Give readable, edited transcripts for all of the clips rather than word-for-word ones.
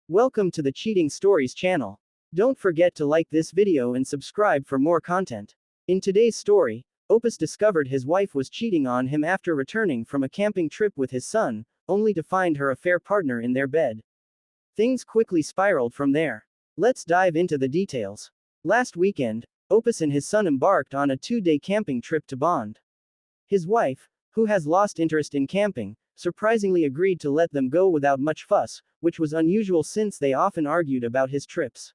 Welcome to the Cheating Stories channel. Don't forget to like this video and subscribe for more content. In today's story, Opus discovered his wife was cheating on him after returning from a camping trip with his son, only to find her affair partner in their bed. Things quickly spiraled from there. Let's dive into the details. Last weekend, Opus and his son embarked on a 2-day camping trip to Bond. His wife, who has lost interest in camping, surprisingly agreed to let them go without much fuss, which was unusual since they often argued about his trips.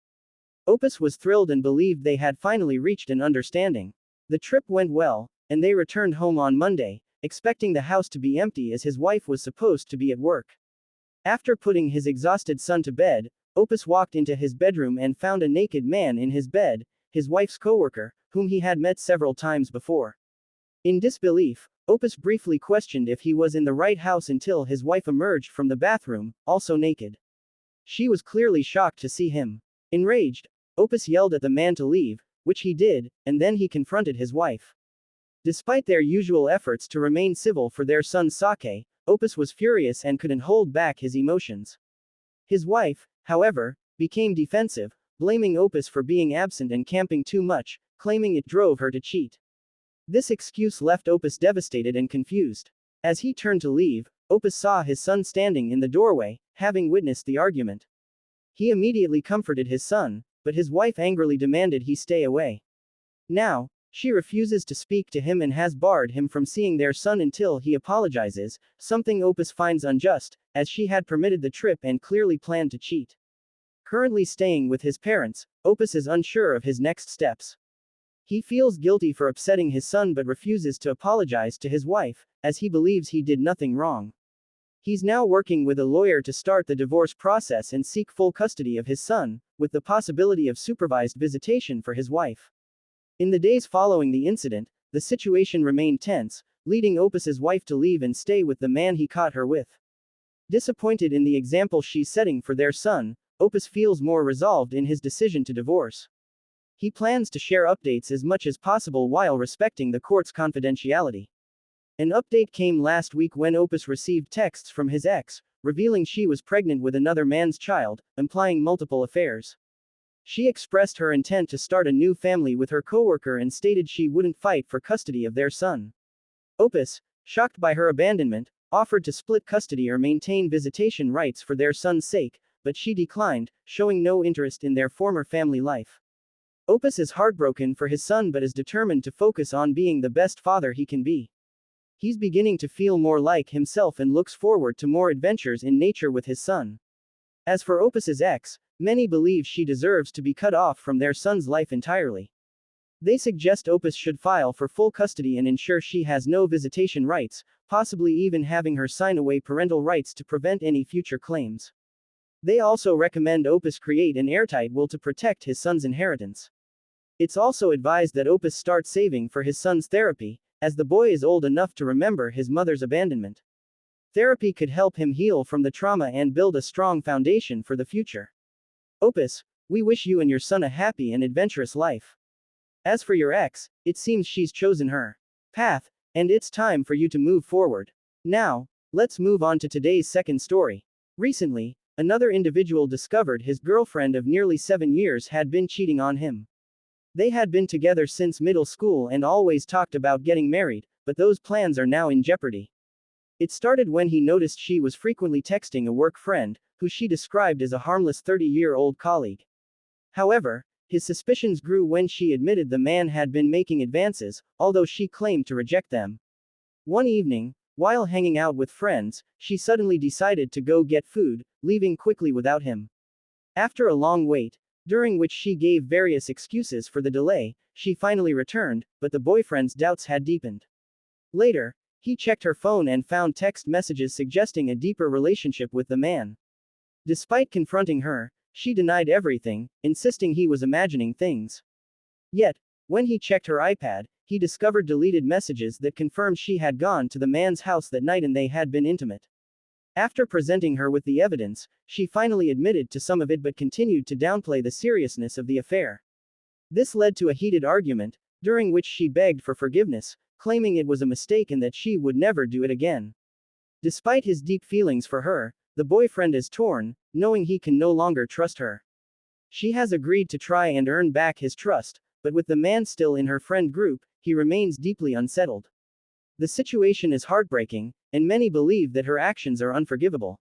Opus was thrilled and believed they had finally reached an understanding. The trip went well, and they returned home on Monday, expecting the house to be empty as his wife was supposed to be at work. After putting his exhausted son to bed, Opus walked into his bedroom and found a naked man in his bed, his wife's coworker, whom he had met several times before. In disbelief, Opus briefly questioned if he was in the right house until his wife emerged from the bathroom, also naked. She was clearly shocked to see him. Enraged, Opus yelled at the man to leave, which he did, and then he confronted his wife. Despite their usual efforts to remain civil for their son's sake, Opus was furious and couldn't hold back his emotions. His wife, however, became defensive, blaming Opus for being absent and camping too much, claiming it drove her to cheat. This excuse left Opus devastated and confused. As he turned to leave, Opus saw his son standing in the doorway, having witnessed the argument. He immediately comforted his son, but his wife angrily demanded he stay away. Now, she refuses to speak to him and has barred him from seeing their son until he apologizes, something Opus finds unjust, as she had permitted the trip and clearly planned to cheat. Currently staying with his parents, Opus is unsure of his next steps. He feels guilty for upsetting his son but refuses to apologize to his wife, as he believes he did nothing wrong. He's now working with a lawyer to start the divorce process and seek full custody of his son, with the possibility of supervised visitation for his wife. In the days following the incident, the situation remained tense, leading Opus's wife to leave and stay with the man he caught her with. Disappointed in the example she's setting for their son, Opus feels more resolved in his decision to divorce. He plans to share updates as much as possible while respecting the court's confidentiality. An update came last week when Opus received texts from his ex, revealing she was pregnant with another man's child, implying multiple affairs. She expressed her intent to start a new family with her coworker and stated she wouldn't fight for custody of their son. Opus, shocked by her abandonment, offered to split custody or maintain visitation rights for their son's sake, but she declined, showing no interest in their former family life. Opus is heartbroken for his son but is determined to focus on being the best father he can be. He's beginning to feel more like himself and looks forward to more adventures in nature with his son. As for Opus's ex, many believe she deserves to be cut off from their son's life entirely. They suggest Opus should file for full custody and ensure she has no visitation rights, possibly even having her sign away parental rights to prevent any future claims. They also recommend Opus create an airtight will to protect his son's inheritance. It's also advised that Opus start saving for his son's therapy, as the boy is old enough to remember his mother's abandonment. Therapy could help him heal from the trauma and build a strong foundation for the future. Opus, we wish you and your son a happy and adventurous life. As for your ex, it seems she's chosen her path, and it's time for you to move forward. Now, let's move on to today's second story. Recently, another individual discovered his girlfriend of nearly 7 years had been cheating on him. They had been together since middle school and always talked about getting married, but those plans are now in jeopardy. It started when he noticed she was frequently texting a work friend, who she described as a harmless 30-year-old colleague. However, his suspicions grew when she admitted the man had been making advances, although she claimed to reject them. One evening, while hanging out with friends, she suddenly decided to go get food, leaving quickly without him. After a long wait, during which she gave various excuses for the delay, she finally returned, but the boyfriend's doubts had deepened. Later, he checked her phone and found text messages suggesting a deeper relationship with the man. Despite confronting her, she denied everything, insisting he was imagining things. Yet, when he checked her iPad, he discovered deleted messages that confirmed she had gone to the man's house that night and they had been intimate. After presenting her with the evidence, she finally admitted to some of it but continued to downplay the seriousness of the affair. This led to a heated argument, during which she begged for forgiveness, claiming it was a mistake and that she would never do it again. Despite his deep feelings for her, the boyfriend is torn, knowing he can no longer trust her. She has agreed to try and earn back his trust, but with the man still in her friend group, he remains deeply unsettled. The situation is heartbreaking, and many believe that her actions are unforgivable.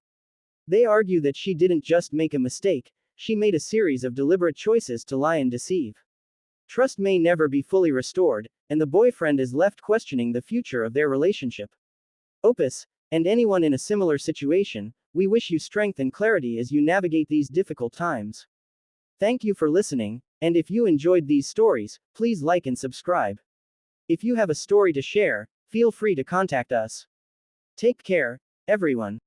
They argue that she didn't just make a mistake, she made a series of deliberate choices to lie and deceive. Trust may never be fully restored, and the boyfriend is left questioning the future of their relationship. Opus, and anyone in a similar situation, we wish you strength and clarity as you navigate these difficult times. Thank you for listening, and if you enjoyed these stories, please like and subscribe. If you have a story to share, feel free to contact us. Take care, everyone.